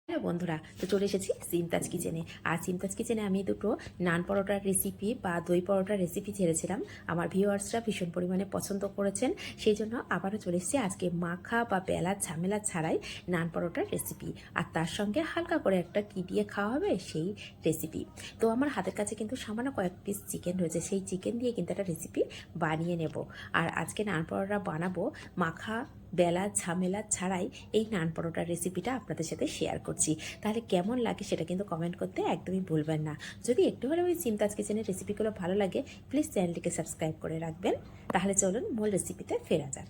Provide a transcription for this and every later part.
Hello বন্ধুরা, তো চলে এসেছি সিমতাজ কিচেনে। আর সিমতাজ কিচেনে আমি দুটো নান পরোটার রেসিপি বা দই পরোটার রেসিপি ছেড়েছিলাম। আমার ভিউয়ার্সরা ভীষণ পরিমাণে পছন্দ করেছেন, সেই জন্য আবারও চলে এসেছি আজকে মাখা বা বেলার ঝামেলা ছাড়াই নান পরোটার রেসিপি, আর তার সঙ্গে হালকা করে একটা কী দিয়ে খাওয়া হবে সেই রেসিপি। তো আমার হাতের কাছে কিন্তু সামান্য কয়েক পিস চিকেন রয়েছে, সেই চিকেন দিয়ে কিন্তু একটা রেসিপি বানিয়ে নেব। আর আজকে নান পরোটা বানাবো মাখা বেলা ঝামেলা ছাড়াই। এই নান পরোটার রেসিপিটা আপনাদের সাথে শেয়ার করছি, তাহলে কেমন লাগে সেটা কিন্তু কমেন্ট করতে একদমই ভুলবেন না। যদি একটু হলেও ওই সিমতাজ কিচেনের রেসিপিগুলো ভালো লাগে, প্লিজ চ্যানেলটিকে সাবস্ক্রাইব করে রাখবেন। তাহলে চলুন মূল রেসিপিতে ফেরা যাক।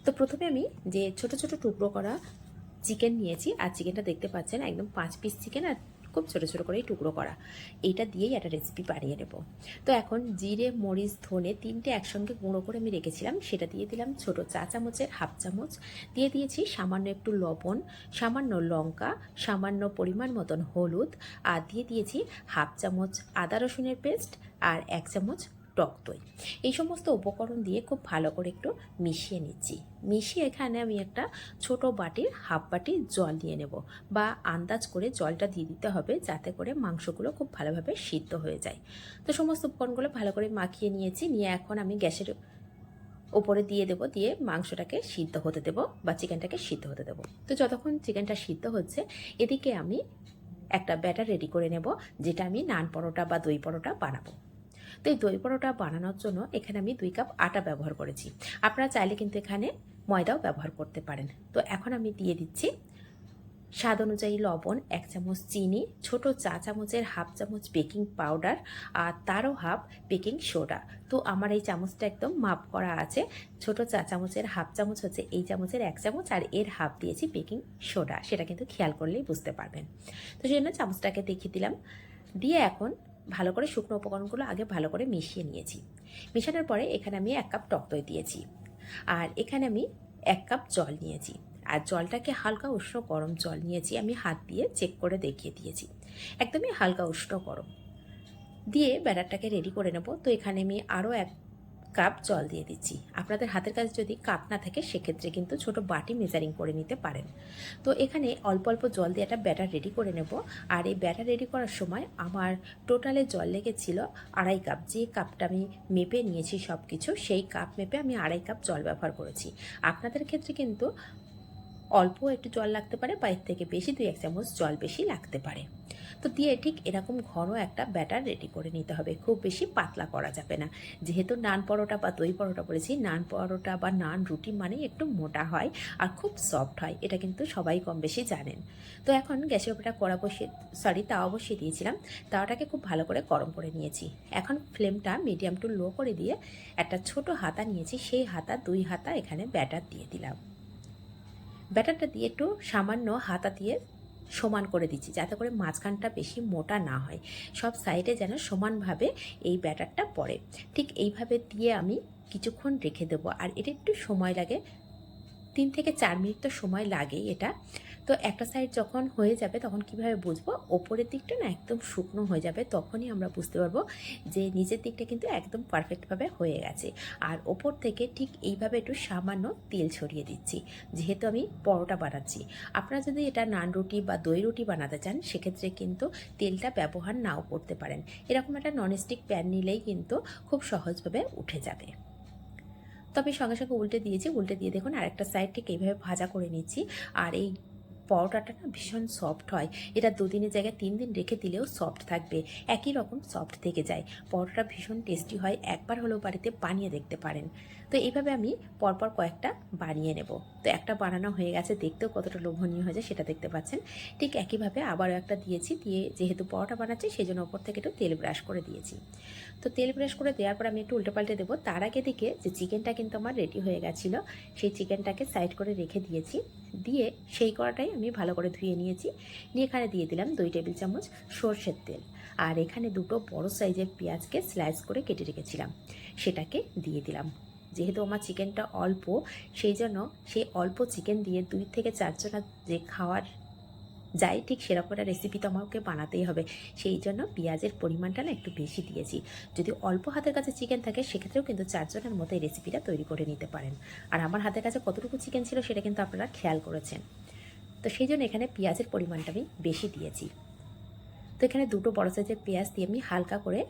তো প্রথমে আমি যে ছোট ছোট টুকরো করা চিকেন নিয়েছি, আর চিকেনটা দেখতে পাচ্ছেন একদম 5 পিস চিকেন, আর খুব ছোটো ছোটো করেই টুকরো করা। এইটা দিয়েই একটা রেসিপি বানিয়ে নেব। তো এখন জিরে মরিচ ধনে তিনটে একসঙ্গে গুঁড়ো করে আমি রেখেছিলাম, সেটা দিয়ে দিলাম ছোটো চা চামচের হাফ চামচ। দিয়ে দিয়েছি সামান্য একটু লবণ, সামান্য লঙ্কা, সামান্য পরিমাণ মতন হলুদ, আর দিয়ে দিয়েছি হাফ চামচ আদা রসুনের পেস্ট আর 1 চামচ টক দই। এই সমস্ত উপকরণ দিয়ে খুব ভালো করে একটু মিশিয়ে নিচ্ছি। মিশিয়ে এখানে আমি একটা ছোট বাটির হাফ বাটি জল দিয়ে নেব, বা আন্দাজ করে জলটা দিয়ে দিতে হবে, যাতে করে মাংসগুলো খুব ভালোভাবে সিদ্ধ হয়ে যায়। তো সমস্ত উপকরণগুলো ভালো করে মাখিয়ে নিয়েছি, নিয়ে এখন আমি গ্যাসের ওপরে দিয়ে দেবো, দিয়ে মাংসটাকে সিদ্ধ হতে দেবো বা চিকেনটাকে সিদ্ধ হতে দেবো। তো যতক্ষণ চিকেনটা সিদ্ধ হচ্ছে, এদিকে আমি একটা ব্যাটার রেডি করে নেব, যেটা আমি নান পরোটা বা দই পরোটা বানাবো। তো এই দই পরোটা বানানোর জন্য এখানে আমি 2 কাপ আটা ব্যবহার করেছি। আপনারা চাইলে কিন্তু এখানে ময়দাও ব্যবহার করতে পারেন। তো এখন আমি দিয়ে দিচ্ছি স্বাদ অনুযায়ী লবণ, 1 চামচ চিনি, ছোট চা চামচের হাফ চামচ বেকিং পাউডার, আর তারও হাফ বেকিং সোডা। তো আমার এই চামচটা একদম মাপ করা আছে। ছোট চা চামচের হাফ চামচ হচ্ছে এই চামচের 1 চামচ, আর এর হাফ দিয়েছি বেকিং সোডা, সেটা কিন্তু খেয়াল করলেই বুঝতে পারবেন। তো সেই জন্য চামচটাকে দেখিয়ে দিলাম। দিয়ে এখন ভালো করে শুকনো উপকরণগুলো আগে ভালো করে মিশিয়ে নিয়েছি। মেশানোর পরে এখানে আমি 1 কাপ টক দই দিয়েছি, আর এখানে আমি 1 কাপ জল নিয়েছি। আর জলটাকে হালকা উষ্ণ গরম জল নিয়েছি, আমি হাত দিয়ে চেক করে দেখিয়ে দিয়েছি, একদমই হালকা উষ্ণ গরম। দিয়ে ব্যাটারটাকে রেডি করে নেব। তো এখানে আমি আরও 1 কাপ জল দিয়ে দিচ্ছি। আপনাদের হাতের কাছে যদি কাপ না থাকে, সেক্ষেত্রে কিন্তু ছোট বাটি মেজারিং করে নিতে পারেন। তো এখানে অল্প অল্প জল দিয়ে একটা ব্যাটার রেডি করে নেব। আর এই ব্যাটার রেডি করার সময় আমার টোটালে জল লেগেছিল 2.5 কাপ। যে কাপটা আমি মেপে নিয়েছি সব কিছু, সেই কাপ মেপে আমি 2.5 কাপ জল ব্যবহার করেছি। আপনাদের ক্ষেত্রে কিন্তু অল্প একটু জল লাগতে পারে, বা এর থেকে বেশি 2-1 চামচ জল বেশি লাগতে পারে। তো দিয়ে ঠিক এরকম ঘন একটা ব্যাটার রেডি করে নিতে হবে, খুব বেশি পাতলা করা যাবে না। যেহেতু নান পরোটা বা দই পরোটা বলেছি, নান পরোটা বা নান রুটি মানে একটু মোটা হয় আর খুব সফট হয়, এটা কিন্তু সবাই কম বেশি জানেন। তো এখন গ্যাসের উপরটা তাওয়া বসিয়ে দিয়েছিলাম। তাওয়াটাকে খুব ভালো করে গরম করে নিয়েছি। এখন ফ্লেমটা মিডিয়াম টু লো করে দিয়ে একটা ছোট হাতা নিয়েছি, সেই হাতা 2 হাতা এখানে ব্যাটার দিয়ে দিলাম। ব্যাটারটা দিয়ে একটু সামান্য হাতা দিয়ে সমান করে দিচ্ছি, যাতে করে মাঝখানটা বেশি মোটা না হয়, সব সাইডে যেন সমানভাবে এই ব্যাটারটা পড়ে। ঠিক এইভাবে দিয়ে আমি কিছুক্ষণ রেখে দেবো। আর এটা একটু সময় লাগে, 3 থেকে 4 মিনিট তো সময় লাগেই এটা। তো একটা সাইড যখন হয়ে যাবে, তখন কিভাবে বুঝবো? ওপরের দিকটা না একদম শুকনো হয়ে যাবে, তখনই আমরা বুঝতে পারবো যে নিচের দিকটা কিন্তু একদম পারফেক্টভাবে হয়ে গেছে। আর ওপর থেকে ঠিক এইভাবে একটু সামান্য তেল ছড়িয়ে দিচ্ছি, যেহেতু আমি পরোটা বানাচ্ছি। আপনারা যদি এটা নান রুটি বা দই রুটি বানাতে চান, সেক্ষেত্রে কিন্তু তেলটা ব্যবহার নাও করতে পারেন। এরকম একটা ননস্টিক প্যান নিলেই কিন্তু খুব সহজভাবে উঠে যাবে। তবে সঙ্গে সঙ্গে উল্টে দিয়েছি, উল্টে দিয়ে দেখুন আরেকটা সাইড ঠিক এইভাবে ভাজা করে নিচ্ছি। আর এই পরোটাটা না ভীষণ সফট হয়, এটা 2 দিনের জায়গায় 3 দিন রেখে দিলেও সফট থাকবে, একই রকম সফট থেকে যায়। পরোটা ভীষণ টেস্টি হয়, একবার হলেও বাড়িতে বানিয়ে দেখতে পারেন। তো এইভাবে আমি পরপর কয়েকটা বানিয়ে নেব। তো একটা বানানো হয়ে গেছে, দেখতেও কতটা লোভনীয় হয়েছে সেটা দেখতে পাচ্ছেন। ঠিক একইভাবে আবারও একটা দিয়েছি, দিয়ে যেহেতু পরোটা বানাচ্ছি সেই জন্য ওপর থেকে একটু তেল ব্রাশ করে দিয়েছি। তো তেল ব্রাশ করে দেওয়ার পর আমি একটু উল্টে পাল্টে দেবো। তার আগে দিকে যে চিকেনটা কিন্তু আমার রেডি হয়ে গেছিলো, সেই চিকেনটাকে সাইড করে রেখে দিয়েছি। দিয়ে সেই কড়াটাই আমি ভালো করে ধুয়ে নিয়েছি, নিয়ে এখানে দিয়ে দিলাম 2 টেবিল চামচ সর্ষের তেল। আর এখানে 2টো বড় সাইজের পেঁয়াজকে স্লাইস করে কেটে রেখেছিলাম, সেটাকে দিয়ে দিলাম। যেহেতু আমার চিকেনটা অল্প, সেই জন্য সেই অল্প চিকেন দিয়ে 2 থেকে 4 জনের যে খাওয়ার যাই, ঠিক সেরকম একটা রেসিপি তো আমাকে বানাতেই হবে, সেই জন্য পেঁয়াজের পরিমাণটা না একটু বেশি দিয়েছি। যদি অল্প হাতের কাছে চিকেন থাকে, সেক্ষেত্রেও কিন্তু 4 জনের মতো এই রেসিপিটা তৈরি করে নিতে পারেন। আর আমার হাতের কাছে কতটুকু চিকেন ছিল সেটা কিন্তু আপনারা খেয়াল করেছেন। তো সেই জন্য এখানে পেঁয়াজের পরিমাণটা আমি বেশি দিয়েছি। তো এখানে দুটো বড় সাইজের পেঁয়াজ দিয়ে আমি হালকা করে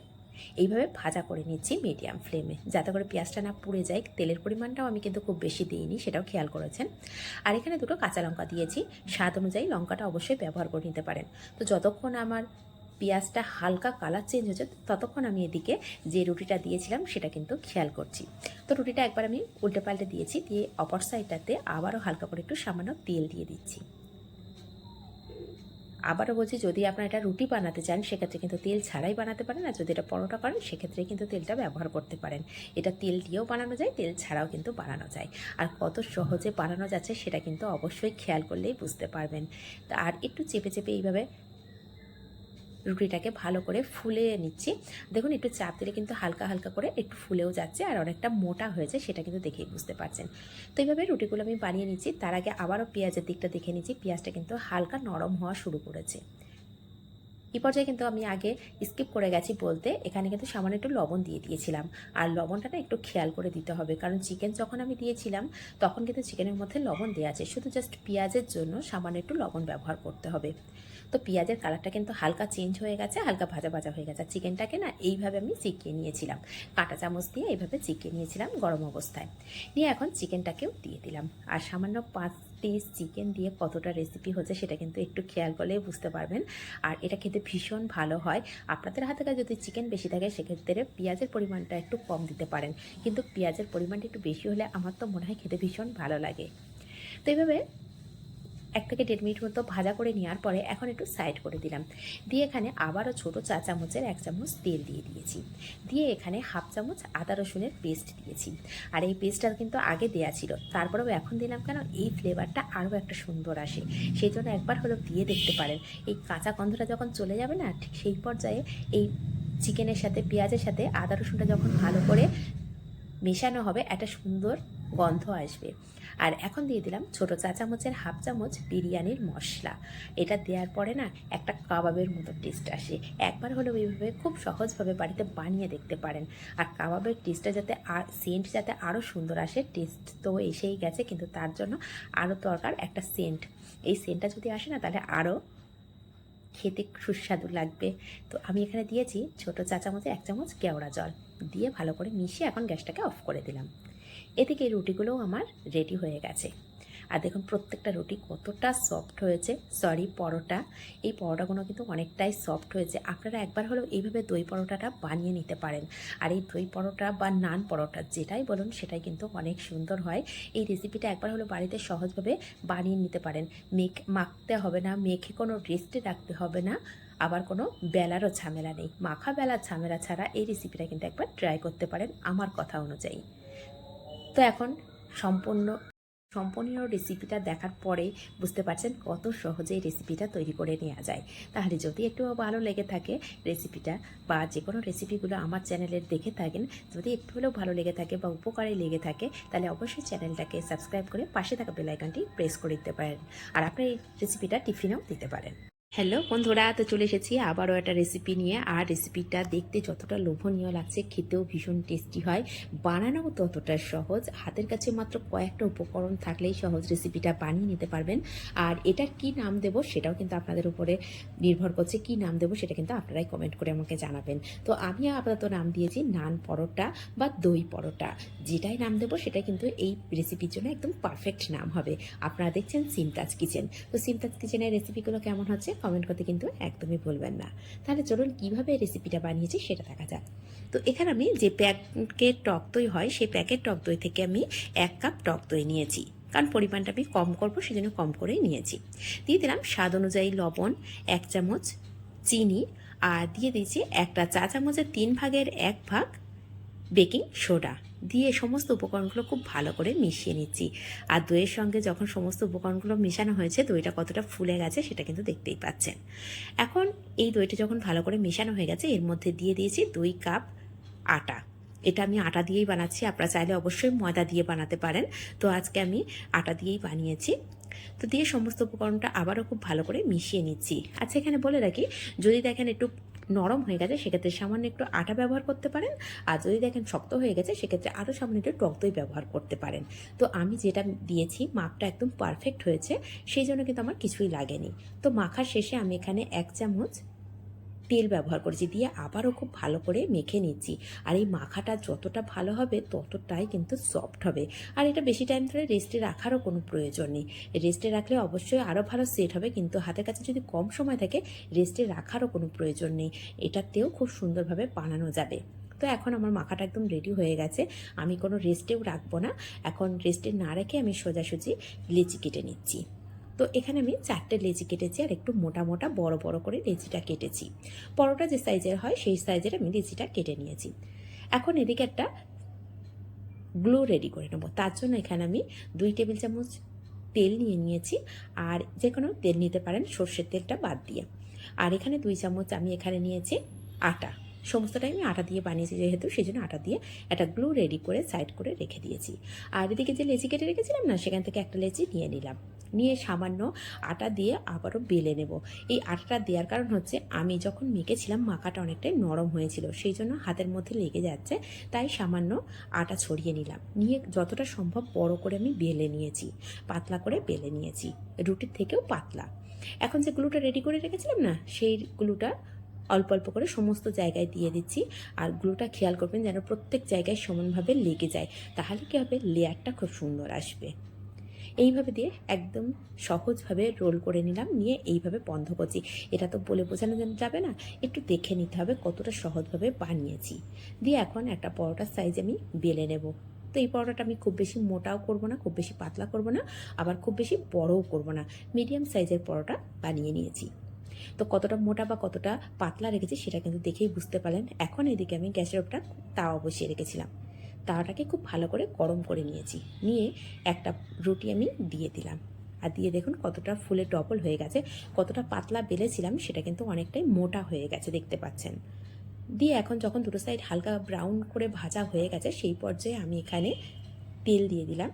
এইভাবে ভাজা করে নিচ্ছি মিডিয়াম ফ্লেমে, যাতে করে পেঁয়াজটা না পুড়ে যায়। তেলের পরিমাণটাও আমি কিন্তু খুব বেশি দিইনি, সেটাও খেয়াল করেছেন। আর এখানে দুটো কাঁচা লঙ্কা দিয়েছি, স্বাদ অনুযায়ী লঙ্কাটা অবশ্যই ব্যবহার করে নিতে পারেন। তো যতক্ষণ আমার পেঁয়াজটা হালকা কালার চেঞ্জ হচ্ছে ততক্ষণ আমি এদিকে যে রুটিটা দিয়েছিলাম সেটা কিন্তু খেয়াল করছি। তো রুটিটা একবার আমি উল্টে পাল্টে দিয়েছি, দিয়ে অপর সাইডটাতে আবারও হালকা করে একটু সামান্য তেল দিয়ে দিচ্ছি। আবারও বলছি, যদি আপনারা এটা রুটি বানাতে চান সেক্ষেত্রে কিন্তু তেল ছাড়াই বানাতে পারেন, আর যদি এটা পরোটা করেন সেক্ষেত্রে কিন্তু তেলটা ব্যবহার করতে পারেন। এটা তেল দিয়েও বানানো যায়, তেল ছাড়াও কিন্তু বানানো যায়। আর কত সহজে বানানো যাচ্ছে সেটা কিন্তু অবশ্যই খেয়াল করলেই বুঝতে পারবেন। আর একটু চেপে চেপে এইভাবে রুটিটাকে ভালো করে ফুলিয়ে নিচ্ছি। দেখুন একটু চাপ দিলে কিন্তু হালকা হালকা করে একটু ফুলেও যাচ্ছে, আর অনেকটা মোটা হয়েছে সেটা কিন্তু দেখেই বুঝতে পারছেন। তো এইভাবে রুটিগুলো আমি বানিয়ে নিচ্ছি। তার আগে আবারও পেঁয়াজের দিকটা দেখে নিচ্ছি, পেঁয়াজটা কিন্তু হালকা নরম হওয়া শুরু করেছে। এই পর্যায়ে কিন্তু আমি আগে স্কিপ করে গেছি বলতে, এখানে কিন্তু সামান্য একটু লবণ দিয়ে দিয়েছিলাম। আর লবণটা না একটু খেয়াল করে দিতে হবে, কারণ চিকেন যখন আমি দিয়েছিলাম তখন কিন্তু চিকেনের মধ্যে লবণ দেওয়া আছে, শুধু জাস্ট পেঁয়াজের জন্য সামান্য একটু লবণ ব্যবহার করতে হবে। তো পেঁয়াজের কালারটা কিন্তু হালকা চেঞ্জ হয়ে গেছে, হালকা ভাজা ভাজা হয়ে গেছে। চিকেনটাকে না এইভাবে আমি চিকিয়ে নিয়েছিলাম, কাঁটা চামচ দিয়ে এইভাবে চিকিয়ে নিয়েছিলাম গরম অবস্থায়। নিয়ে এখন চিকেনটাকেও দিয়ে দিলাম। আর সামান্য 5 পিস চিকেন দিয়ে কতটা রেসিপি হচ্ছে সেটা কিন্তু একটু খেয়াল করলেই বুঝতে পারবেন। আর এটা খেতে ভীষণ ভালো হয়। আপনাদের হাতে যদি চিকেন বেশি থাকে সেক্ষেত্রে পেঁয়াজের পরিমাণটা একটু কম দিতে পারেন, কিন্তু পেঁয়াজের পরিমাণটা একটু বেশি হলে আমার তো মনে হয় খেতে ভীষণ ভালো লাগে। তো এইভাবে 1 থেকে 1.5 মিনিট মতো ভাজা করে নেওয়ার পরে এখন একটু সাইড করে দিলাম। দিয়ে এখানে আবারও ছোটো চা চামচের 1 চামচ তেল দিয়ে দিয়েছি। দিয়ে এখানে হাফ চামচ আদা রসুনের পেস্ট দিয়েছি। আর এই পেস্টটা কিন্তু আগে দেওয়া ছিল, তারপরেও এখন দিলাম কেন, এই ফ্লেভারটা আরও একটা সুন্দর আসে, সেই জন্য একবার হলেও দিয়ে দেখতে পারেন। এই কাঁচা গন্ধটা যখন চলে যাবে না, ঠিক সেই পর্যায়ে এই চিকেনের সাথে পেঁয়াজের সাথে আদা রসুনটা যখন ভালো করে মেশানো হবে একটা সুন্দর গন্ধ আসবে। আর এখন দিয়ে দিলাম ছোটো চা চামচের হাফ চামচ বিরিয়ানির মশলা। এটা দেওয়ার পরে না একটা কাবাবের মতো টেস্ট আসে। একবার হলেও এইভাবে খুব সহজভাবে বাড়িতে বানিয়ে দেখতে পারেন। আর কাবাবের টেস্টটা যাতে আর সেন্ট যাতে আরও সুন্দর আসে, টেস্ট তো এসেই গেছে, কিন্তু তার জন্য আরও দরকার একটা সেন্ট। এই সেন্টটা যদি আসে না তাহলে আরও খেতে সুস্বাদু লাগবে। তো আমি এখানে দিয়েছি ছোটো চা চামচে 1 চামচ কেওড়া জল দিয়ে ভালো করে মিশিয়ে এখন গ্যাসটাকে অফ করে দিলাম। এদিকে এই রুটিগুলোও আমার রেডি হয়ে গেছে। আর দেখুন প্রত্যেকটা রুটি কতটা সফট হয়েছে, সরি পরোটা, এই পরোটাগুলো কিন্তু অনেকটাই সফট হয়েছে। আপনারা একবার হলেও এইভাবে দই পরোটাটা বানিয়ে নিতে পারেন। আর এই দই পরোটা বা নান পরোটা যেটাই বলুন সেটাই কিন্তু অনেক সুন্দর হয়। এই রেসিপিটা একবার হলেও বাড়িতে সহজভাবে বানিয়ে নিতে পারেন। মাখতে হবে না, মেখে কোনো রেস্টে রাখতে হবে না, আবার কোনো বেলারও ঝামেলা নেই। মাখা বেলার ঝামেলা ছাড়া এই রেসিপিটা কিন্তু একবার ট্রাই করতে পারেন আমার কথা অনুযায়ী। তো এখন সম্পূর্ণ রেসিপিটা দেখার পরে বুঝতে পারছেন কত সহজে এই রেসিপিটা তৈরি করে নেওয়া যায়। তাহলে যদি একটু ভালো লেগে থাকে রেসিপিটা, বা যে কোনো রেসিপিগুলো আমার চ্যানেলের দেখে থাকেন, যদি একটু হলেও ভালো লেগে থাকে বা উপকারে লেগে থাকে, তাহলে অবশ্যই চ্যানেলটাকে সাবস্ক্রাইব করে পাশে থাকা বেল আইকনটি প্রেস করে দিতে পারেন। আর আপনি এই রেসিপিটা টিফিনেও দিতে পারেন। হ্যালো বন্ধুরা, তো চলে এসেছি আবারও একটা রেসিপি নিয়ে। আর রেসিপিটা দেখতে যতটা লোভনীয় লাগছে, খেতেও ভীষণ টেস্টি হয়, বানানোও ততটা সহজ। হাতের কাছে মাত্র কয়েকটা উপকরণ থাকলেই সহজ রেসিপিটা বানিয়ে নিতে পারবেন। আর এটার কি নাম দেব সেটাও কিন্তু আপনাদের উপরে নির্ভর করছে, কি নাম দেব সেটা কিন্তু আপনারাই কমেন্ট করে আমাকে জানাবেন। তো আমি আপাতত নাম দিয়েছি নান পরোটা বা দই পরোটা। যেটাই নাম দেবো সেটাই কিন্তু এই রেসিপির জন্য একদম পারফেক্ট নাম হবে। আপনারা দেখছেন সিমতাজ কিচেন। তো সিমতাজ কিচেনের রেসিপিগুলো কেমন হচ্ছে কমেন্ট করতে কিন্তু একদমই ভুলবেন না। তাহলে চলুন কীভাবে রেসিপিটা বানিয়েছি সেটা দেখা যাক। তো এখানে আমি যে প্যাকেট টক দই হয় সেই প্যাকেট টক দই থেকে আমি 1 কাপ টক দই নিয়েছি, কারণ পরিমাণটা আমি কম করবো সেজন্য কম করেই নিয়েছি। দিয়ে দিলাম স্বাদ অনুযায়ী লবণ, 1 চামচ চিনি, আর দিয়ে দিয়েছি 1 চা চামচের 3 ভাগের 1 ভাগ বেকিং সোডা দিয়ে সমস্ত উপকরণগুলো খুব ভালো করে মিশিয়ে নিচ্ছি। আর দইয়ের সঙ্গে যখন সমস্ত উপকরণগুলো মেশানো হয়েছে দইটা কতটা ফুলে গেছে সেটা কিন্তু দেখতেই পাচ্ছেন। এখন এই দইটা যখন ভালো করে মেশানো হয়ে গেছে এর মধ্যে দিয়ে দিয়েছি 2 কাপ আটা। এটা আমি আটা দিয়েই বানাচ্ছি, আপনারা চাইলে অবশ্যই ময়দা দিয়ে বানাতে পারেন। তো আজকে আমি আটা দিয়েই বানিয়েছি। তো দিয়ে সমস্ত উপকরণটা আবারও খুব ভালো করে মিশিয়ে নিচ্ছি। আচ্ছা এখানে বলে রাখি, যদি দেখেন একটু নরম হয়ে গেছে সেক্ষেত্রে সামান্য একটু আটা ব্যবহার করতে পারেন, আর যদি দেখেন শক্ত হয়ে গেছে সেক্ষেত্রে আরও সামান্য একটু টক দই ব্যবহার করতে পারেন। তো আমি যেটা দিয়েছি মাপটা একদম পারফেক্ট হয়েছে, সেই জন্য কিন্তু আমার কিছুই লাগেনি। তো মাখার শেষে আমি এখানে 1 চামচ তেল ব্যবহার করেছি, দিয়ে আবারও খুব ভালো করে মেখে নিচ্ছি। আর এই মাখাটা যতটা ভালো হবে ততটাই কিন্তু সফট হবে। আর এটা বেশি টাইম ধরে রেস্টে রাখারও কোনো প্রয়োজন নেই। রেস্টে রাখলে অবশ্যই আরও ভালো সেট হবে, কিন্তু হাতের কাছে যদি কম সময় থাকে রেস্টে রাখারও কোনো প্রয়োজন নেই, এটাতেও খুব সুন্দরভাবে বানানো যাবে। তো এখন আমার মাখাটা একদম রেডি হয়ে গেছে, আমি কোনো রেস্টেও রাখবো না। এখন রেস্টে না রেখে আমি সোজাসুজি লেচি কেটে নিচ্ছি। তো এখানে আমি 4টে লেচি কেটেছি, আর একটু মোটা মোটা বড় বড় করে লেচিটা কেটেছি। পরোটা যে সাইজের হয় সেই সাইজের আমি লেচিটা কেটে নিয়েছি। এখন এদিকে একটা গ্লু রেডি করে নেবো। তার জন্য এখানে আমি 2 টেবিল চামচ তেল নিয়ে নিয়েছি, আর যে কোনো তেল নিতে পারেন সর্ষের তেলটা বাদ দিয়ে। আর এখানে 2 চামচ আমি এখানে নিয়েছি আটা। সমস্তটাই আমি আটা দিয়ে বানিয়েছি যেহেতু, সেই জন্য আটা দিয়ে একটা গ্লু রেডি করে সাইড করে রেখে দিয়েছি। আর এদিকে যে লেচি কেটে রেখেছিলাম না, সেখান থেকে একটা লেচি নিয়ে নিলাম, নিয়ে সামান্য আটা দিয়ে আবারও বেলে নেব। এই আটাটা দেওয়ার কারণ হচ্ছে আমি যখন মেখেছিলাম মাখাটা অনেকটাই নরম হয়েছিল, সেই জন্য হাতের মধ্যে লেগে যাচ্ছে, তাই সামান্য আটা ছড়িয়ে নিলাম। নিয়ে যতটা সম্ভব বড় করে আমি বেলে নিয়েছি, পাতলা করে বেলে নিয়েছি, রুটির থেকেও পাতলা। এখন যে গ্লুটা রেডি করে রেখেছিলাম না, সেই গ্লুটা অল্প অল্প করে সমস্ত জায়গায় দিয়ে দিচ্ছি। আর গ্লুটা খেয়াল করবেন যেন প্রত্যেক জায়গায় সমানভাবে লেগে যায়, তাহলে কী হবে, লেয়ারটা খুব সুন্দর আসবে। এইভাবে দিয়ে একদম সহজভাবে রোল করে নিলাম, নিয়ে এইভাবে বন্ধ করছি। এটা তো বলে বোঝানো যাবে না, একটু দেখে নিতে হবে কতটা সহজভাবে বানিয়েছি। দিয়ে এখন একটা পরোটার সাইজ আমি বেলে নেব। তো এই পরোটাটা আমি খুব বেশি মোটাও করব না, খুব বেশি পাতলা করব না, আবার খুব বেশি বড়ও করব না, মিডিয়াম সাইজের পরোটা বানিয়ে নিয়েছি। তো কতটা মোটা বা কতটা পাতলা রেখেছি সেটা কিন্তু দেখেই বুঝতে পারলেন। এখন এদিকে আমি গ্যাসের ওপরটা তাওয়া বসিয়ে রেখেছিলাম, তাওয়াটাকে খুব ভালো করে গরম করে নিয়েছি, নিয়ে একটা রুটি আমি দিয়ে দিলাম। আর দিয়ে দেখুন কতটা ফুলে ডবল হয়ে গেছে, কতটা পাতলা বেলেছিলাম সেটা কিন্তু অনেকটাই মোটা হয়ে গেছে, দেখতে পাচ্ছেন। দিয়ে এখন যখন দুটো সাইড হালকা ব্রাউন করে ভাজা হয়ে গেছে, সেই পর্যায়ে আমি এখানে তেল দিয়ে দিলাম।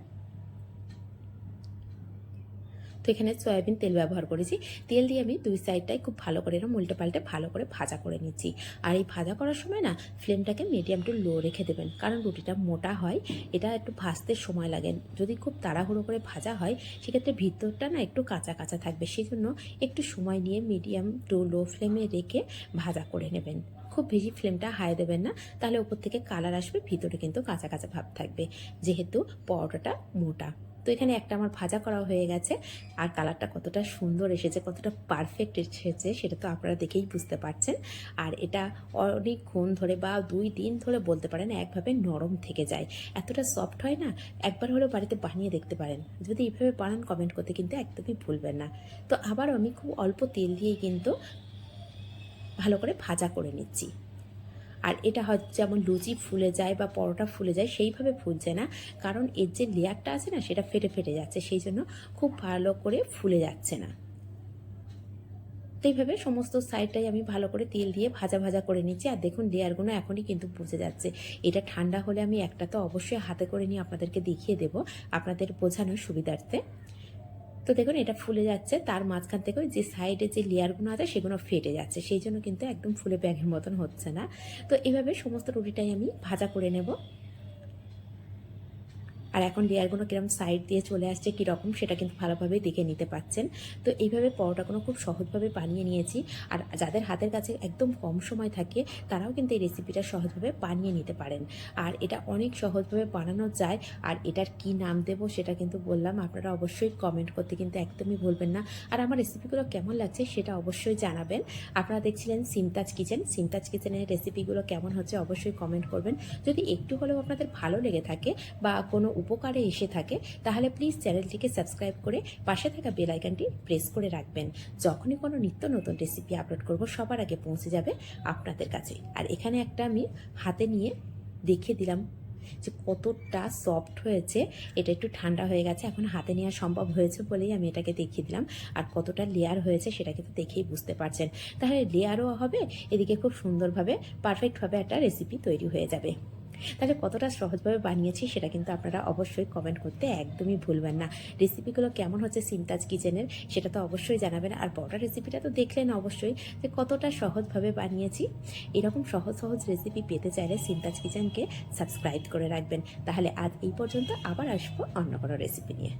তো এখানে সয়াবিন তেল ব্যবহার করেছি। তেল দিয়ে আমি 2 সাইডটাই খুব ভালো করে এরকম উল্টে পাল্টে ভালো করে ভাজা করে নিচ্ছি। আর এই ভাজা করার সময় না ফ্লেমটাকে মিডিয়াম টু লো রেখে দেবেন, কারণ রুটিটা মোটা হয়, এটা একটু ভাজতে সময় লাগে। যদি খুব তাড়াহুড়ো করে ভাজা হয় সেক্ষেত্রে ভিতরটা না একটু কাঁচা কাঁচা থাকবে, সেই জন্য একটু সময় নিয়ে মিডিয়াম টু লো ফ্লেমে রেখে ভাজা করে নেবেন। খুব বেশি ফ্লেমটা হাই দেবেন না, তাহলে উপর থেকে কালার আসবে, ভিতরে কিন্তু কাঁচা কাঁচা ভাব থাকবে, যেহেতু পরোটাটা মোটা। তো এখানে একটা আমার ভাজা করা হয়ে গেছে, আর কালারটা কতটা সুন্দর এসেছে, কতটা পারফেক্ট এসেছে সেটা তো আপনারা দেখেই বুঝতে পারছেন। আর এটা অনেকক্ষণ ধরে বা 2 দিন ধরে বলতে পারেন একভাবে নরম থেকে যায়, এতটা সফট হয় না। একবার হলেও বাড়িতে বানিয়ে দেখতে পারেন, যদি এইভাবে বানান কমেন্ট করতে কিন্তু একদমই ভুলবেন না। তো আবার আমি খুব অল্প তেল দিয়ে কিন্তু ভালো করে ভাজা করে নিচ্ছি। আর এটা হয়তো যেমন লুচি ফুলে যায় বা পরোটা ফুলে যায় সেইভাবে ফুলছে না, কারণ এর যে লেয়ারটা আছে না সেটা ফেটে ফেটে যাচ্ছে, সেই জন্য খুব ভালো করে ফুলে যাচ্ছে না। তো এইভাবে সমস্ত সাইডটাই আমি ভালো করে তেল দিয়ে ভাজা ভাজা করে নিচ্ছি। আর দেখুন লেয়ারগুলো এখনই কিন্তু বুঝে যাচ্ছে। এটা ঠান্ডা হলে আমি একটা তো অবশ্যই হাতে করে নিয়ে আপনাদেরকে দেখিয়ে দেবো, আপনাদের বোঝানোর সুবিধার্থে। তো দেখুন এটা ফুলে যাচ্ছে, তার মাঝখান থেকে যে সাইডে যে লেয়ারগুলো আছে সেগুলো ফেটে যাচ্ছে, সেই জন্য কিন্তু একদম ফুলে ব্যাগের মতন হচ্ছে না। তো এভাবে সমস্ত রুটিটাই আমি ভাজা করে নেব। আর এখন লেয়ারগুলো কিরকম সাইড দিয়ে চলে আসছে কীরকম সেটা কিন্তু ভালোভাবেই দেখে নিতে পাচ্ছেন। তো এইভাবে পরোটাগুলো খুব সহজভাবে বানিয়ে নিয়েছি। আর যাদের হাতের কাছে একদম কম সময় থাকে তারাও কিন্তু এই রেসিপিটা সহজভাবে বানিয়ে নিতে পারেন। আর এটা অনেক সহজভাবে বানানো যায়। আর এটার কি নাম দেবো সেটা কিন্তু বললাম, আপনারা অবশ্যই কমেন্ট করতে কিন্তু একদমই ভুলবেন না। আর আমার রেসিপিগুলো কেমন লাগছে সেটা অবশ্যই জানাবেন। আপনারা দেখছিলেন সিমতাজ কিচেন, সিমতাজ কিচেনের রেসিপিগুলো কেমন হচ্ছে অবশ্যই কমেন্ট করবেন। যদি একটু হলেও আপনাদের ভালো লেগে থাকে বা কোনো উপকারে এসে থাকে তাহলে প্লিজ চ্যানেলটিকে সাবস্ক্রাইব করে পাশে থাকা বেল আইকনটি প্রেস করে রাখবেন। যখনই কোনো নিত্য নতুন রেসিপি আপলোড করব সবার আগে পৌঁছে যাবে আপনাদের কাছে। আর এখানে একটা আমি হাতে নিয়ে দেখিয়ে দিলাম যে কতটা সফট হয়েছে। এটা একটু ঠান্ডা হয়ে গেছে, এখন হাতে নেওয়া সম্ভব হয়েছে বলেই আমি এটাকে দেখিয়ে দিলাম। আর কতটা লেয়ার হয়েছে সেটা কিন্তু দেখেই বুঝতে পারছেন। তাহলে লেয়ারও হবে, এদিকে খুব সুন্দরভাবে পারফেক্টভাবে একটা রেসিপি তৈরি হয়ে যাবে। তাহলে কতটা সহজভাবে বানিয়েছি সেটা কিন্তু আপনারা অবশ্যই কমেন্ট করতে একদমই ভুলবেন না। রেসিপিগুলো কেমন হচ্ছে সিমতাজ কিচেনের সেটা তো অবশ্যই জানাবেন। আর পরোটা রেসিপিটা তো দেখলেন অবশ্যই যে কতটা সহজভাবে বানিয়েছি। এরকম সহজ সহজ রেসিপি পেতে চাইলে সিমতাজ কিচেনকে সাবস্ক্রাইব করে রাখবেন। তাহলে আজ এই পর্যন্ত, আবার আসবো অন্য কোনো রেসিপি নিয়ে।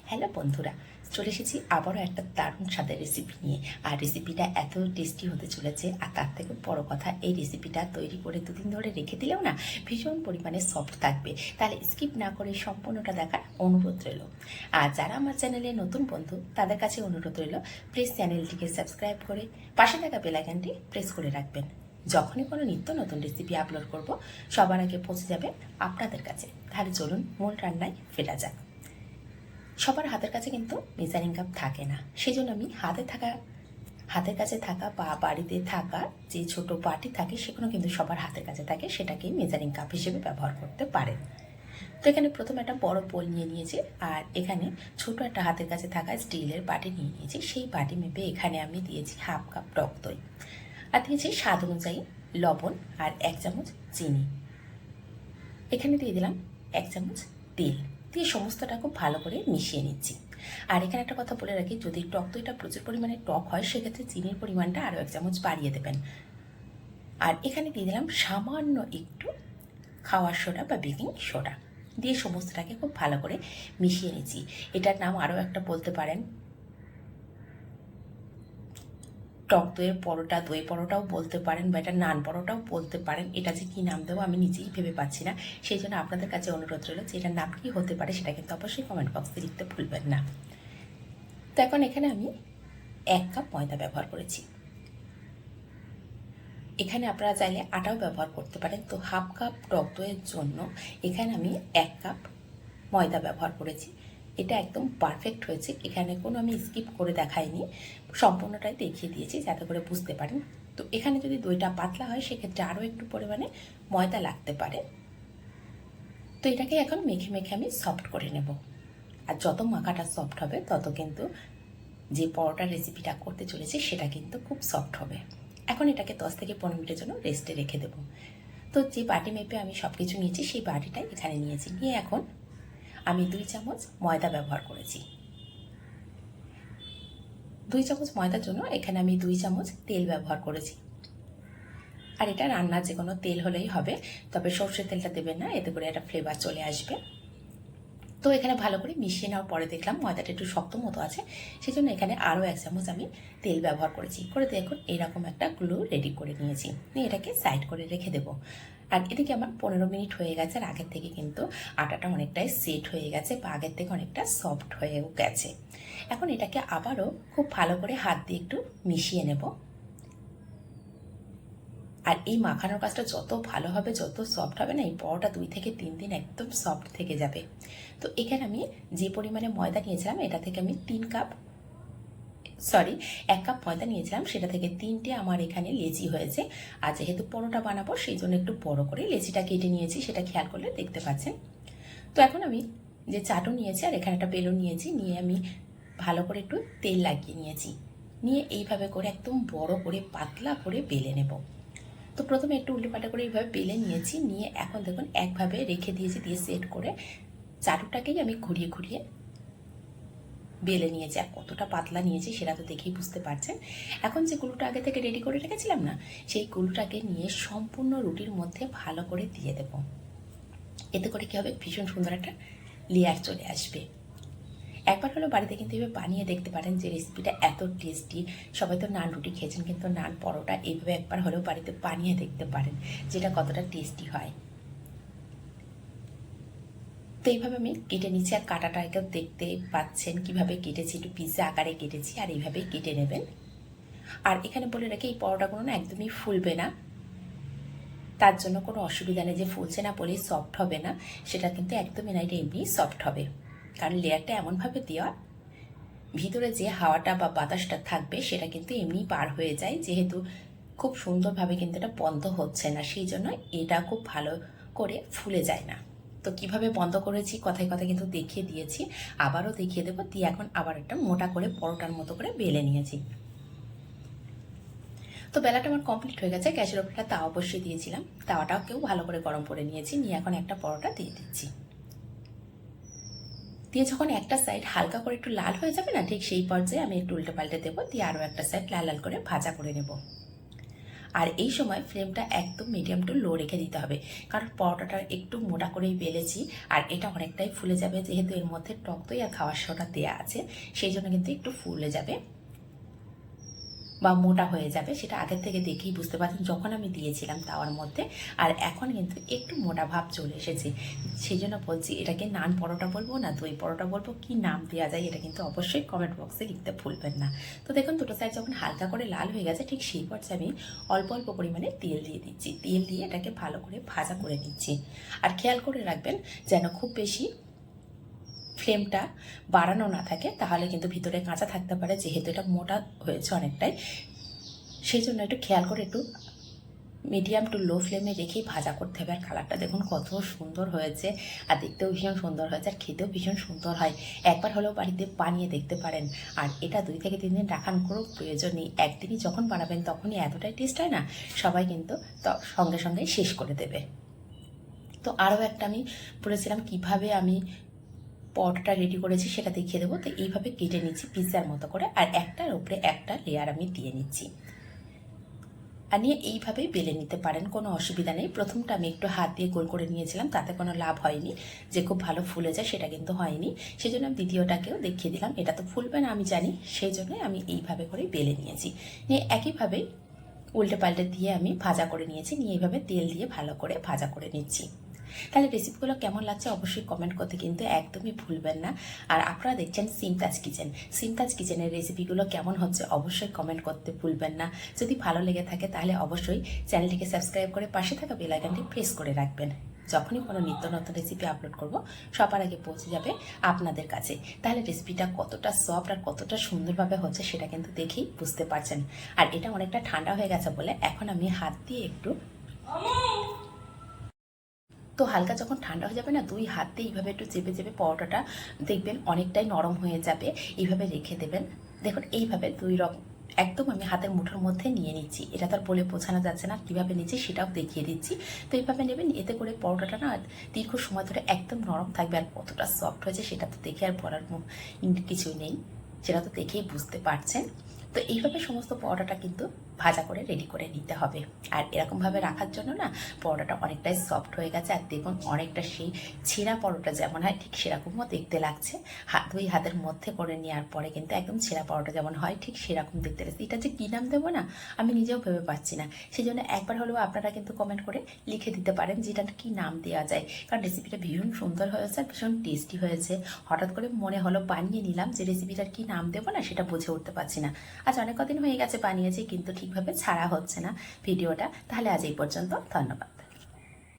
হ্যালো বন্ধুরা, চলে এসেছি আবারও একটা দারুণ স্বাদের রেসিপি নিয়ে। আর রেসিপিটা এত টেস্টি হতে চলেছে, আর তার থেকে বড় কথা, এই রেসিপিটা তৈরি করে দুদিন ধরে রেখে দিলেও না ভীষণ পরিমাণে সফট থাকবে। তাহলে স্কিপ না করে সম্পূর্ণটা দেখার অনুরোধ রইল। আর যারা আমার চ্যানেলে নতুন বন্ধু, তাদের কাছে অনুরোধ রইল প্লিজ চ্যানেলটিকে সাবস্ক্রাইব করে পাশে থাকা বেল আইকনটি প্রেস করে রাখবেন। যখনই কোনো নিত্য নতুন রেসিপি আপলোড করব সবার আগে পৌঁছে যাবে আপনাদের কাছে। তাহলে চলুন মূল রান্নায় ফেরা যাক। সবার হাতের কাছে কিন্তু মেজারিং কাপ থাকে না, সেই জন্য আমি হাতের কাছে থাকা বা বাড়িতে থাকা যে ছোট বাটি থাকে সেগুলো কিন্তু সবার হাতের কাছে থাকে, সেটাকে মেজারিং কাপ হিসেবে ব্যবহার করতে পারেন। তো এখানে প্রথমে একটা বড় বোল নিয়ে নিয়েছি, আর এখানে ছোট একটা হাতের কাছে থাকা স্টিলের বাটি নিয়ে নিয়েছি। সেই বাটি মেপে এখানে আমি দিয়েছি হাফ কাপ টক দই, আর দিয়েছি স্বাদ অনুযায়ী লবণ, আর 1 চামচ চিনি। এখানে দিয়ে দিলাম 1 চামচ তেল, দিয়ে সমস্তটা খুব ভালো করে মিশিয়ে নিচ্ছি। আর এখানে একটা কথা বলে রাখি, যদি টক দইটা প্রচুর পরিমাণে টক হয় সেক্ষেত্রে চিনির পরিমাণটা আরও 1 চামচ বাড়িয়ে দেবেন। আর এখানে দিয়ে দিলাম সামান্য একটু খাওয়ার সোডা বা বেকিং সোডা, দিয়ে সমস্তটাকে খুব ভালো করে মিশিয়ে নিচ্ছি। এটার নাম আরও একটা বলতে পারেন টক দইয়ের পরোটা, দই পরোটাও বলতে পারেন, বা এটা নান পরোটাও বলতে পারেন। এটা যে কী নাম দেবো আমি নিজেই ভেবে পাচ্ছি না, সেই জন্য আপনাদের কাছে অনুরোধ রইল যে এটার নাম কী হতে পারে সেটা কিন্তু অবশ্যই কমেন্ট বক্সে লিখতে ভুলবেন না। তো এখন এখানে আমি 1 কাপ ময়দা ব্যবহার করেছি। এখানে আপনারা চাইলে আটাও ব্যবহার করতে পারেন। তো হাফ কাপ টক দইয়ের জন্য এখানে আমি 1 কাপ ময়দা ব্যবহার করেছি। এটা একদম পারফেক্ট হয়েছে, এখানে কোনো আমি স্কিপ করে দেখাইনি, সম্পূর্ণটাই দেখিয়ে দিয়েছি যাতে করে বুঝতে পারেন। তো এখানে যদি দইটা পাতলা হয় সেক্ষেত্রে আরও একটু পরিমাণে ময়দা লাগতে পারে। তো এটাকে এখন মেখে মেখে আমি সফট করে নেব। আর যত মাখাটা সফট হবে তত কিন্তু যে পরোটার রেসিপিটা করতে চলেছি সেটা কিন্তু খুব সফট হবে। এখন এটাকে 10 থেকে 15 মিনিটের জন্য রেস্টে রেখে দেবো। তো যে বাটি মেপে আমি সব কিছু নিয়েছি সেই বাটিটাই এখানে নিয়েছি, নিয়ে এখন আমি 2 চামচ ময়দা ব্যবহার করেছি। 2 চামচ ময়দার জন্য এখানে আমি 2 চামচ তেল ব্যবহার করেছি। আর এটা রান্নার যে কোনো তেল হলেই হবে, তবে সর্ষের তেলটা দেবেন না, এতে করে একটা ফ্লেভার চলে আসবে। তো এখানে ভালো করে মিশিয়ে নেওয়ার পরে দেখলাম ময়দাটা একটু শক্ত মতো আছে, সেই জন্য এখানে আরও 1 চামচ আমি তেল ব্যবহার করেছি। করে দেখুন এইরকম একটা গ্লু রেডি করে নিয়েছি, নিয়ে এটাকে সাইড করে রেখে দেবো। আর এদিকে আমার 15 মিনিট হয়ে গেছে, আর আগের থেকে কিন্তু আটাটা অনেকটাই সেট হয়ে গেছে, বা আগের থেকে অনেকটা সফট হয়েও গেছে। এখন এটাকে আবারও খুব ভালো করে হাত দিয়ে একটু মিশিয়ে নেব। আর এই মাখানোর কাজটা যত ভালো হবে, যত সফট হবে না, এই পরোটা 2 থেকে 3 দিন একদম সফট থেকে যাবে। তো এখানে আমি যে পরিমাণে ময়দা নিয়েছিলাম এটা থেকে আমি 1 কাপ ময়দা নিয়েছিলাম, সেটা থেকে 3টে আমার এখানে লেচি হয়েছে। আর যেহেতু পরোটা বানাবো সেই জন্য একটু বড় করে লেচিটা কেটে নিয়েছি, সেটা খেয়াল করলে দেখতে পাচ্ছেন। তো এখন আমি যে চাটু নিয়েছি আর এখানে একটা বেলুন নিয়েছি, নিয়ে আমি ভালো করে একটু তেল লাগিয়ে নিয়েছি, নিয়ে এইভাবে করে একদম বড় করে পাতলা করে বেলে নেব। তো প্রথমে একটু উল্টোপাল্টা করে এইভাবে বেলে নিয়েছি, নিয়ে এখন দেখুন একভাবে রেখে দিয়েছি, দিয়ে সেট করে চাটুটাকেই আমি ঘুরিয়ে ঘুরিয়ে বেলে নিয়েছি। আর কতটা পাতলা নিয়েছি সেটা তো দেখেই বুঝতে পারছেন। এখন যে গুলোটা আগে থেকে রেডি করে রেখেছিলাম না, সেই গুলোটাকে নিয়ে সম্পূর্ণ রুটির মধ্যে ভালো করে দিয়ে দেব। এতে করে কী হবে, ভীষণ সুন্দর একটা লেয়ার চলে আসবে। একবার হলো বাড়িতে কিন্তু এভাবে বানিয়ে দেখতে পারেন, যে রেসিপিটা এত টেস্টি। সবাই তো নান রুটি খেয়েছেন, কিন্তু নান পরোটা এইভাবে একবার হলেও বাড়িতে বানিয়ে দেখতে পারেন, যেটা কতটা টেস্টি হয়। তো এইভাবে আমি কেটে নিচ্ছি, আর কাটাটাকেও দেখতে পাচ্ছেন কিভাবে কেটেছি, একটু পিৎজা আকারে কেটেছি, আর এইভাবেই কেটে নেবেন। আর এখানে বলে রাখি, এই পরোটাগুলো না একদমই ফুলবে না, তার জন্য কোনো অসুবিধা নেই যে ফুলছে না বলেই সফট হবে না, সেটা কিন্তু একদমই না, এটা এমনি সফট হবে। কারণ লেয়ারটা এমনভাবে দেওয়া, ভিতরে যে হাওয়াটা বা বাতাসটা থাকবে সেটা কিন্তু এমনি পার হয়ে যায়, যেহেতু খুব সুন্দরভাবে কিন্তু এটা বন্ধ হচ্ছে না, সেই জন্য এটা খুব ভালো করে ফুলে যায় না। তো কিভাবে বন্ধ করেছি কথায় কথায় কিন্তু দেখিয়ে দিয়েছি, আবারও দেখিয়ে দেবো। দিয়ে এখন আবার একটা মোটা করে পরোটার মতো করে বেলে নিয়েছি। তো তো বেলাটা আমার কমপ্লিট হয়ে গেছে। গ্যাসের ওপর একটা তাওয়া বসিয়ে দিয়েছিলাম, তাওয়াটাকেও ভালো করে গরম করে নিয়েছি। নিয়ে এখন একটা পরোটা দিয়ে দিচ্ছি। দিয়ে যখন একটা সাইড হালকা করে একটু লাল হয়ে যাবে না, ঠিক সেই পর্যায়ে আমি একটু উল্টে পাল্টে দেবো, দিয়ে আরও একটা সাইড লাল লাল করে ভাজা করে নেব। আর এই সময় ফ্লেমটা একদম মিডিয়াম টু লো রেখে দিতে হবে, কারণ পরোটাটা একটু মোটা করেই বেলেছি আর এটা অনেকটাই ফুলে যাবে, যেহেতু এর মধ্যে টক দই আর খাওয়ার সোডা দেওয়া আছে, সেই জন্য কিন্তু একটু ফুলে যাবে বা মোটা হয়ে যাবে। সেটা আগের থেকে দেখেই বুঝতে পারছেন যখন আমি দিয়েছিলাম তাওয়ার মধ্যে, আর এখন কিন্তু একটু মোটা ভাব চলে এসেছে। সেই জন্য বলছি, এটাকে নান পরোটা বলবো না দই পরোটা বলবো, কি নাম দেওয়া যায় এটা কিন্তু অবশ্যই কমেন্ট বক্সে লিখতে ভুলবেন না। তো দেখুন দুটো সাইড যখন হালকা করে লাল হয়ে গেছে, ঠিক সেই পর্যায়ে আমি অল্প অল্প পরিমাণে তেল দিয়ে দিচ্ছি। তেল দিয়ে এটাকে ভালো করে ভাজা করে নিচ্ছি। আর খেয়াল করে রাখবেন যেন খুব বেশি ফ্লেমটা বাড়ানো না থাকে, তাহলে কিন্তু ভিতরে কাঁচা থাকতে পারে, যেহেতু এটা মোটা হয়েছে অনেকটাই। সেই জন্য একটু খেয়াল করে একটু মিডিয়াম টু লো ফ্লেমে রেখেই ভাজা করতে হবে। আর কালারটা দেখুন কত সুন্দর হয়েছে, আর দেখতেও ভীষণ সুন্দর হয়েছে, আর খেতেও ভীষণ সুন্দর হয়। একবার হলেও বাড়িতে বানিয়ে দেখতে পারেন। আর এটা 2 থেকে 3 দিন রাখার কোনো প্রয়োজন নেই, একদিনই যখন বানাবেন তখনই এতটাই টেস্ট হয় না, সবাই কিন্তু সঙ্গে সঙ্গে শেষ করে দেবে। তো আরও একটা আমি বলেছিলাম কিভাবে আমি পরোটাটা রেডি করেছি সেটা দেখিয়ে দেবো। তো এইভাবে কেটে নিচ্ছি পিৎজার মতো করে, আর একটার উপরে একটা লেয়ার আমি দিয়ে নিচ্ছি। আর নিয়ে এইভাবেই বেলে নিতে পারেন, কোনো অসুবিধা নেই। প্রথমটা আমি একটু হাত দিয়ে গোল করে নিয়েছিলাম, তাতে কোনো লাভ হয়নি যে খুব ভালো ফুলে যায়, সেটা কিন্তু হয়নি। সেই জন্য আমি দ্বিতীয়টাকেও দেখিয়ে দিলাম, এটা তো ফুলবে না আমি জানি, সেই জন্যই আমি এইভাবে করে বেলে নিয়েছি। নিয়ে একইভাবেই উল্টে পাল্টে দিয়ে আমি ভাজা করে নিয়েছি। নিয়ে এইভাবে তেল দিয়ে ভালো করে ভাজা করে নিচ্ছি। তাহলে রেসিপিগুলো কেমন লাগছে অবশ্যই কমেন্ট করতে কিন্তু একদমই ভুলবেন না। আর আপনারা দেখছেন সিমতাজ কিচেন। সিমতাজ কিচেনের রেসিপিগুলো কেমন হচ্ছে অবশ্যই কমেন্ট করতে ভুলবেন না। যদি ভালো লেগে থাকে তাহলে অবশ্যই চ্যানেলটিকে সাবস্ক্রাইব করে পাশে থাকা বেল আইকনটি প্রেস করে রাখবেন। যখনই কোনো নিত্য নতুন রেসিপি আপলোড করব সবার আগে পৌঁছে যাবে আপনাদের কাছে। তাহলে রেসিপিটা কতটা সফট আর কতটা সুন্দরভাবে হচ্ছে সেটা কিন্তু দেখেই বুঝতে পারছেন। আর এটা অনেকটা ঠান্ডা হয়ে গেছে বলে এখন আমি হাত দিয়ে একটু, তো হালকা যখন ঠান্ডা হয়ে যাবে না, 2 হাত দিয়ে এইভাবে একটু চেপে চেপে পরোটাটা দেখবেন অনেকটাই নরম হয়ে যাবে। এইভাবে রেখে দেবেন। দেখুন এইভাবে 2 রকম একদম আমি হাতের মুঠোর মধ্যে নিয়ে নিচ্ছি। এটা তো আর বলে বোঝানো যাচ্ছে না, কীভাবে নিচ্ছি সেটাও দেখিয়ে দিচ্ছি। তো এইভাবে নেবেন, এতে করে পরোটাটা না দীর্ঘ সময় ধরে একদম নরম থাকবে। আর কতটা সফট হয়েছে সেটা তো দেখে আর বলার কিছুই নেই, সেটা তো দেখেই বুঝতে পারছেন। তো এইভাবে সমস্ত পরোটাটা কিন্তু ভাজা করে রেডি করে নিতে হবে। আর এরকমভাবে রাখার জন্য না পরোটাটা অনেকটাই সফট হয়ে গেছে। আর দেখুন অনেকটা সেই ছেঁড়া পরোটা যেমন হয় ঠিক সেরকমও দেখতে লাগছে। দুই হাতের মধ্যে করে নেওয়ার পরে কিন্তু একদম ছেঁড়া পরোটা যেমন হয় ঠিক সেরকম দেখতে লাগছে। এটা যে কী নাম দেবো না আমি নিজেও ভেবে পাচ্ছি না। সেই জন্য একবার হলেও আপনারা কিন্তু কমেন্ট করে লিখে দিতে পারেন যে এটা কী নাম দেওয়া যায়, কারণ রেসিপিটা ভীষণ সুন্দর হয়েছে আর ভীষণ টেস্টি হয়েছে। হঠাৎ করে মনে হলো বানিয়ে নিলাম, যে রেসিপিটার কী নাম দেবো না সেটা বুঝে উঠতে পারছি না। আজ অনেক কদিন হয়ে গেছে বানিয়েছি, কিন্তু ঠিকভাবে ছাড়া হচ্ছে না ভিডিওটা। তাহলে আজ এই পর্যন্ত, ধন্যবাদ।